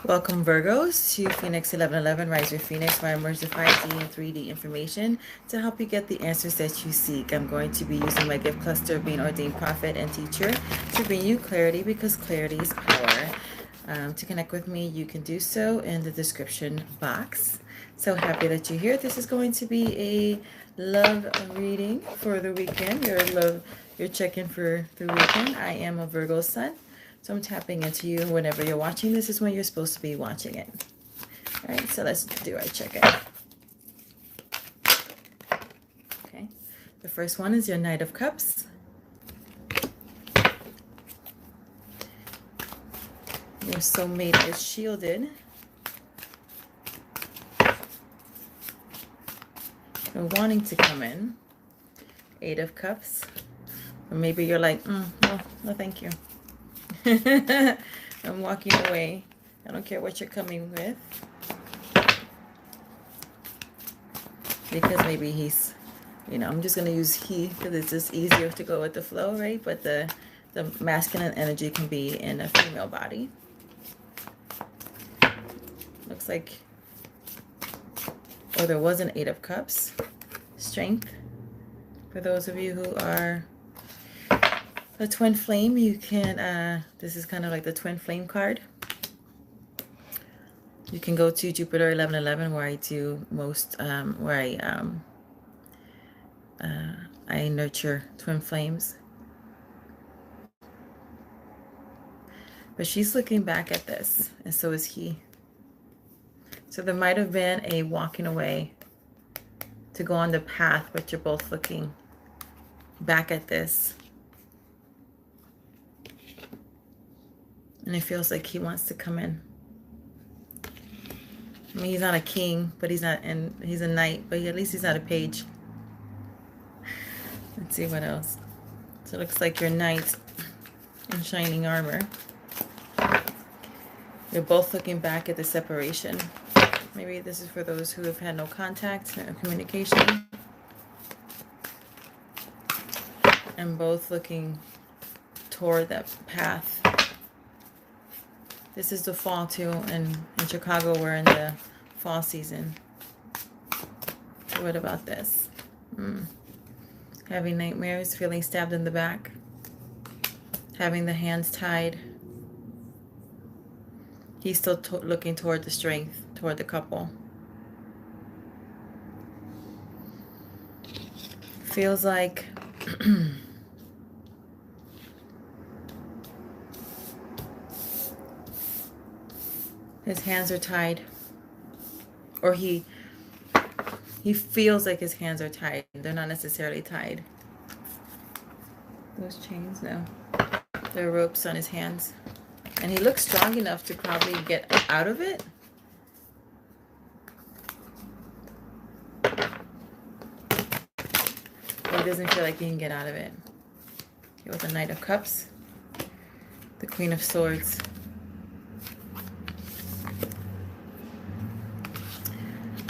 Welcome Virgos to Phoenix 1111 Rise Your Phoenix, where I merge the 5D and 3D information to help you get the answers that you seek. I'm going to be using my gift cluster of being ordained prophet and teacher to bring you clarity, because clarity is power. To connect with me, you can do so in the description box. So happy that you're here. This is going to be a love reading for the weekend. Your check-in for the weekend. I am a Virgo sun. So I'm tapping into you whenever you're watching. This is when you're supposed to be watching it. All right, so let's do our check-in. Okay, the first one is your Knight of Cups. Your soulmate is shielded. You're wanting to come in. Eight of Cups. Or maybe you're like, no, thank you. I'm walking away. I don't care what you're coming with. Because maybe he's, I'm just going to use he because it's just easier to go with the flow, right? But the masculine energy can be in a female body. Looks like, or there was an Eight of Cups. Strength. For those of you who are a twin flame, you can, this is kind of like the twin flame card. You can go to Jupiter 1111, where I do most, I nurture twin flames. But she's looking back at this, and so is he. So there might have been a walking away to go on the path, but you're both looking back at this. And it feels like he wants to come in. I mean, he's not a king, but he's not, and he's a knight, but at least he's not a page. Let's see what else. So it looks like your knight in shining armor. You're both looking back at the separation. Maybe this is for those who have had no contact or communication. And both looking toward that path. This is the fall too, and in Chicago we're in the fall season. What about this? Having nightmares, feeling stabbed in the back, having the hands tied. He's still looking toward the strength, toward the couple. Feels like his hands are tied, or he feels like his hands are tied. They're not necessarily tied. Those chains, no. There are ropes on his hands. And he looks strong enough to probably get out of it. But he doesn't feel like he can get out of it. Okay, with the Knight of Cups, the Queen of Swords.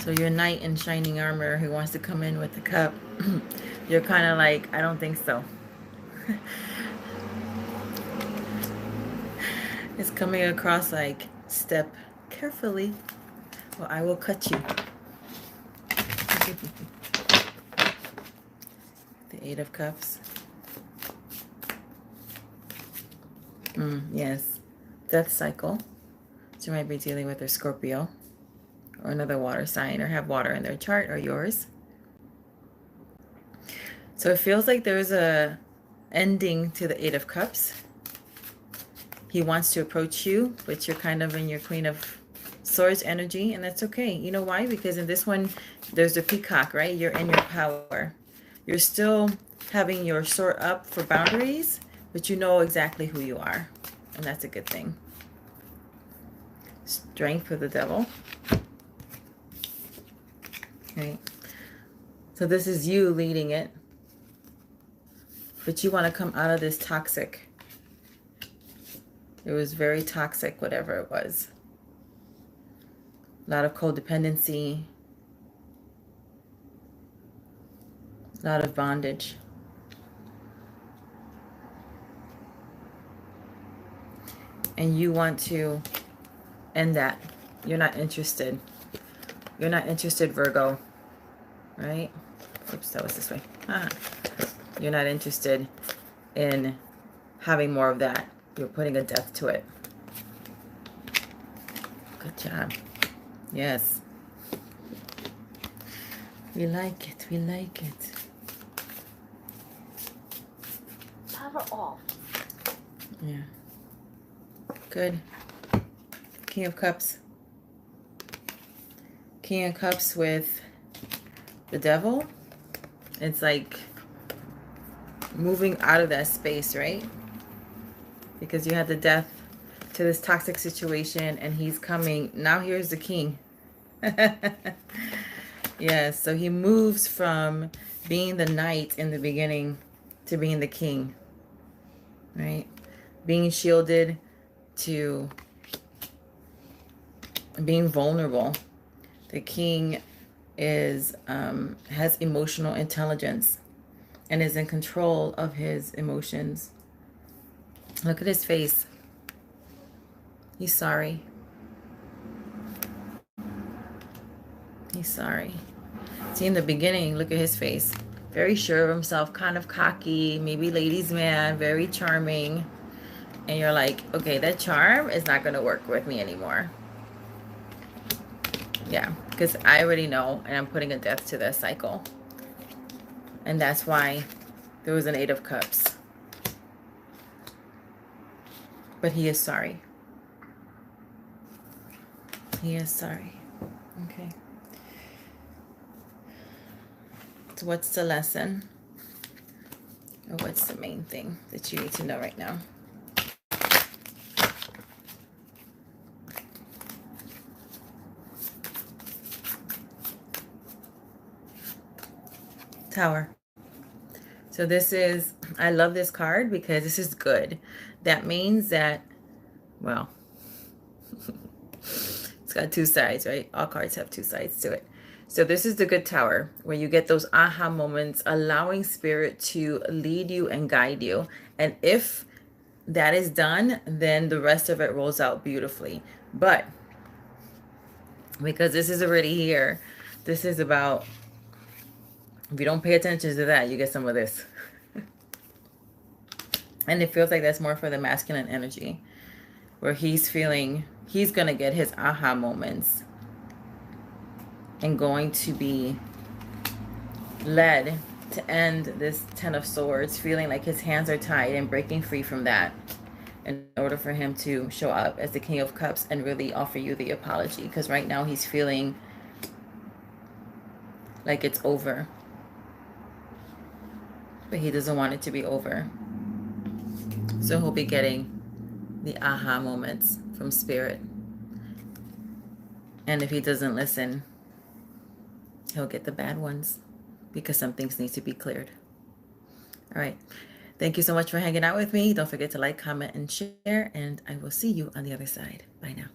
So your knight in shining armor who wants to come in with the cup, you're kind of like, I don't think so. It's coming across like, step carefully or I will cut you. The Eight of Cups. Yes. Death cycle. So you might be dealing with a Scorpio or another water sign, or have water in their chart, or yours. So it feels like there's a ending to the Eight of Cups. He wants to approach you, but you're kind of in your Queen of Swords energy, and that's okay. You know why? Because in this one, there's the peacock, right? You're in your power. You're still having your sword up for boundaries, but you know exactly who you are, and that's a good thing. Strength for the Devil. Right. So this is you leading it, but you want to come out of this toxic. It was very toxic, whatever it was. A lot of codependency, a lot of bondage. And you want to end that. You're not interested. You're not interested, Virgo, right? Oops, that was this way. You're not interested in having more of that. You're putting a death to it. Good job. Yes. We like it. We like it. Power off. Yeah. Good. King of Cups. King of Cups with the Devil. It's like moving out of that space, right? Because you had the death to this toxic situation and he's coming. Now here's the King. Yes, so he moves from being the knight in the beginning to being the king, right? Being shielded to being vulnerable. The king is has emotional intelligence and is in control of his emotions. Look at his face. He's sorry. He's sorry. See, in the beginning, look at his face. Very sure of himself, kind of cocky, maybe ladies' man, very charming. And you're like, okay, that charm is not going to work with me anymore. Yeah, because I already know, and I'm putting a death to that cycle. And that's why there was an 8 of Cups. But he is sorry. He is sorry. Okay. So what's the lesson? Or what's the main thing that you need to know right now? Tower. So this is, I love this card because this is good. That means that, well, it's got 2 sides, right? All cards have 2 sides to it. So this is the good Tower, where you get those aha moments, allowing spirit to lead you and guide you. And if that is done, then the rest of it rolls out beautifully. But because this is already here, this is about, if you don't pay attention to that, you get some of this. And it feels like that's more for the masculine energy, where he's feeling he's going to get his aha moments and going to be led to end this 10 of Swords, feeling like his hands are tied and breaking free from that in order for him to show up as the King of Cups and really offer you the apology. Because right now he's feeling like it's over, but he doesn't want it to be over. So he'll be getting the aha moments from spirit. And if he doesn't listen, he'll get the bad ones because some things need to be cleared. All right. Thank you so much for hanging out with me. Don't forget to like, comment, and share, and I will see you on the other side. Bye now.